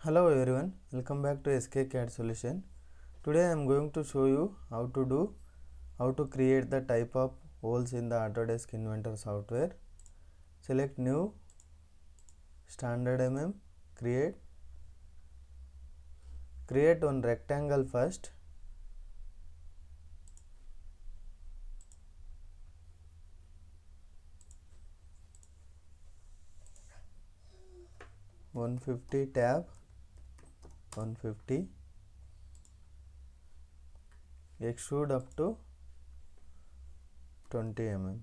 Hello everyone, welcome back to SKCAD Solution. Today I am going to show you how to create the type of holes in the Autodesk Inventor software. Select new, standard create one rectangle first. (150) tab 150, extrude up to 20 mm.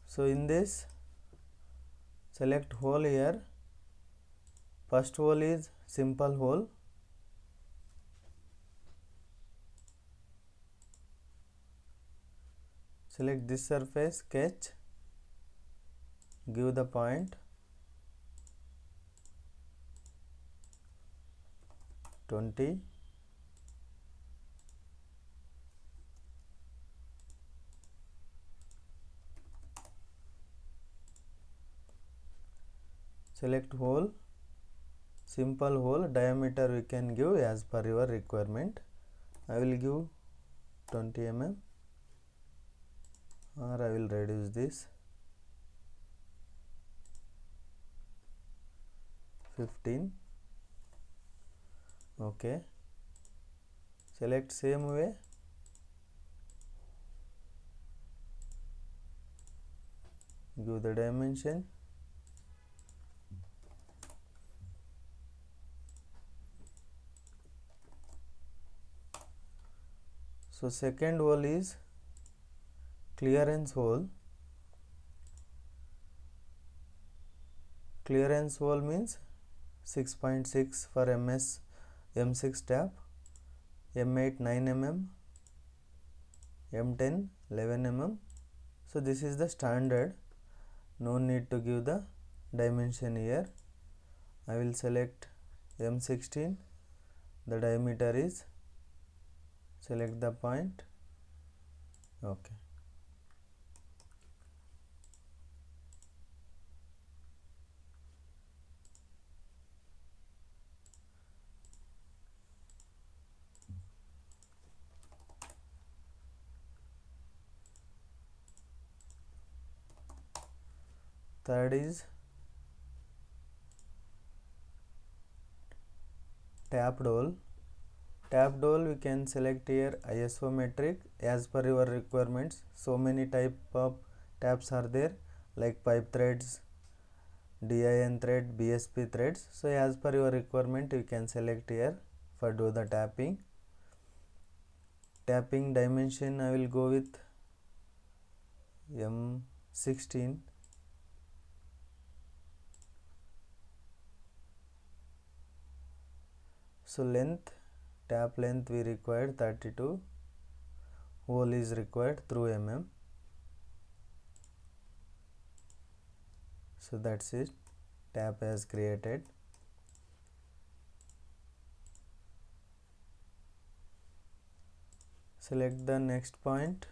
So in this, select hole here. First hole is simple hole. Select this surface, sketch, give the point 20. Select hole, simple hole, diameter we can give as per your requirement. I will give 20 mm, or I will reduce this 15. Okay, select same way, give the dimension. So second hole is clearance hole. Clearance hole means 6.6 for MS M6 tab, M8 9 mm, M10 11 mm. So this is the standard, no need to give the dimension here. I will select M16, the diameter is, select the point. Okay, third is tapped hole. Tapped hole we can select here isometric as per your requirements. So many type of taps are there, like pipe threads, DIN thread, BSP threads. So as per your requirement you can select here for do the tapping. Tapping dimension I will go with M16. So length, tap length we required 32, hole is required through mm. So that's it, tap has created. Select the next point,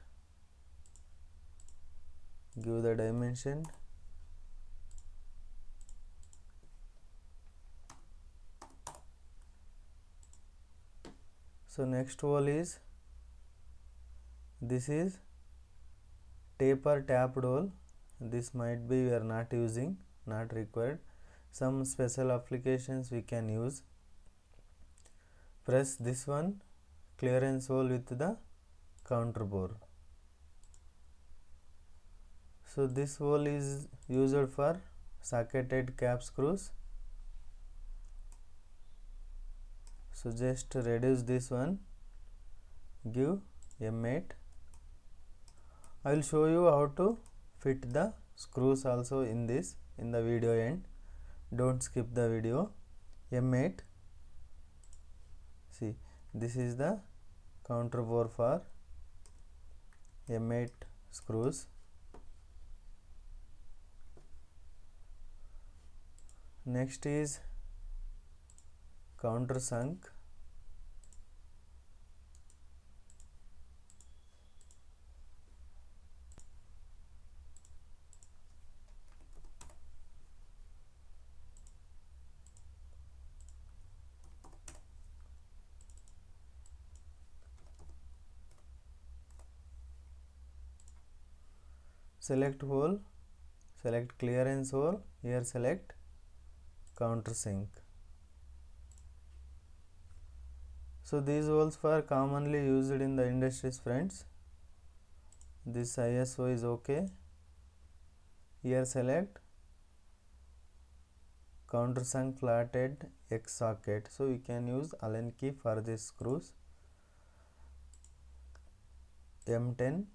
give the dimension. So next hole is, this is taper tapped hole. This might be we are not using, not required. Some special applications we can use. Press this one, clearance hole with the counterbore. So this hole is used for socketed cap screws. So just reduce this one, give M8. I will show you how to fit the screws also in this in the video end. Don't skip the video. M8. See, this is the counterbore for M8 screws. Next is countersunk. select hole, select clearance hole, here select countersink. So these holes are commonly used in the industries, friends. This ISO is okay. Here select countersunk flathead X socket. So we can use Allen key for these screws. M10.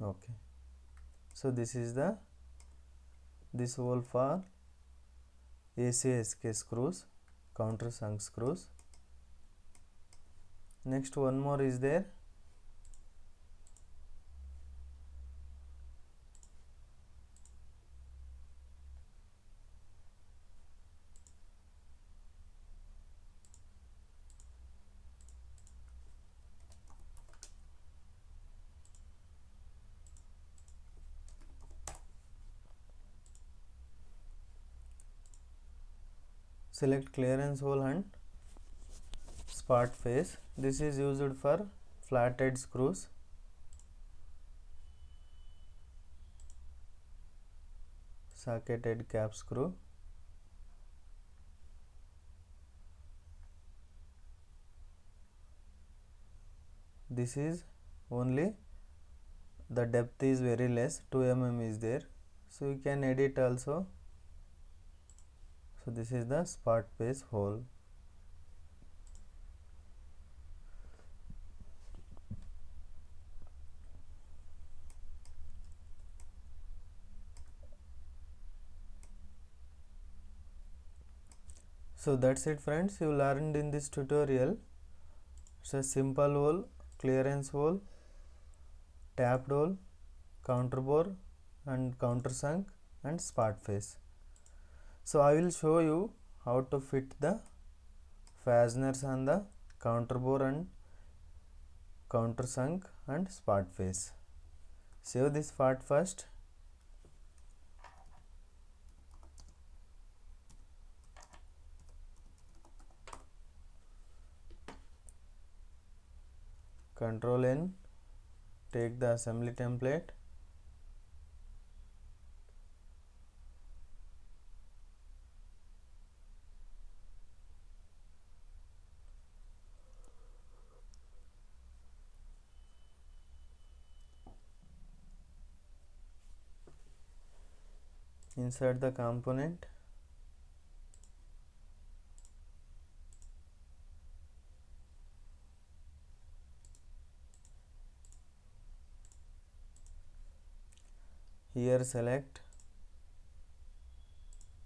Okay. So this is this hole for ACSK screws, countersunk screws. Next one more is there. Select clearance hole and spot face. This is used for flathead screws. Socketed cap screw. This is only the depth is very less, 2 mm is there, so you can edit also. So this is the spot face hole. So that's it, friends. You learned in this tutorial. It's a simple hole, clearance hole, tapped hole, counterbore and countersunk and spot face. So I will show you how to fit the fasteners on the counterbore and countersunk and spot face. Save this part first. Control N, take the assembly template. Insert the component. Here select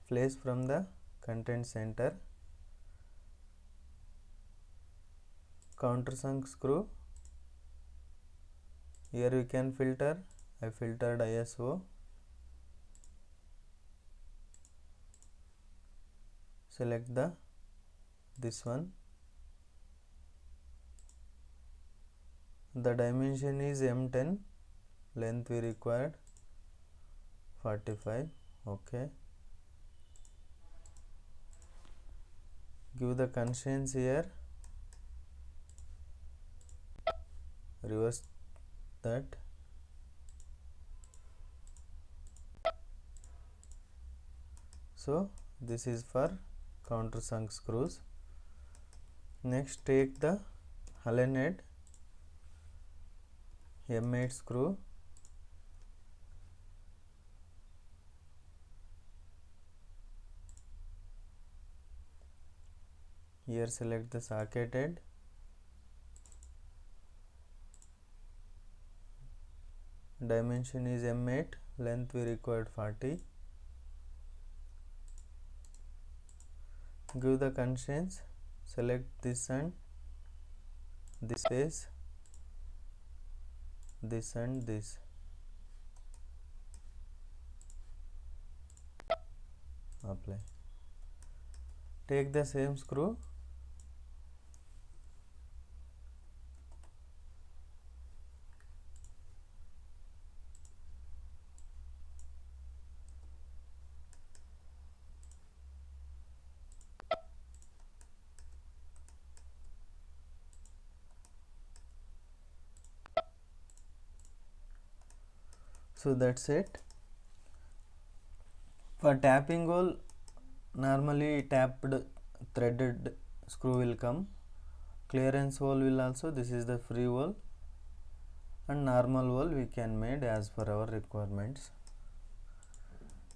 place from the content center. Countersunk screw. Here we can filter. I filtered ISO. Select this one. The dimension is M10. Length we required 45. Okay. Give the constraints here. Reverse that. So this is for countersunk screws. Next take the Allen head M8 screw. Here select the socket head. Dimension is M8. Length we required 40. Give the constraints. Select this and this face, this and this. Apply. Take the same screw. So that's it. For tapping hole, normally tapped threaded screw will come. Clearance hole will also, this is the free hole, and normal hole we can made as per our requirements.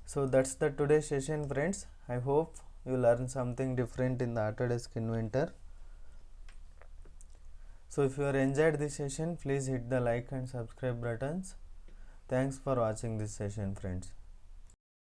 So that's the today's session, friends. I hope you learn something different in the Autodesk Inventor. So if you are enjoyed this session, please hit the like and subscribe buttons. Thanks for watching this session, friends.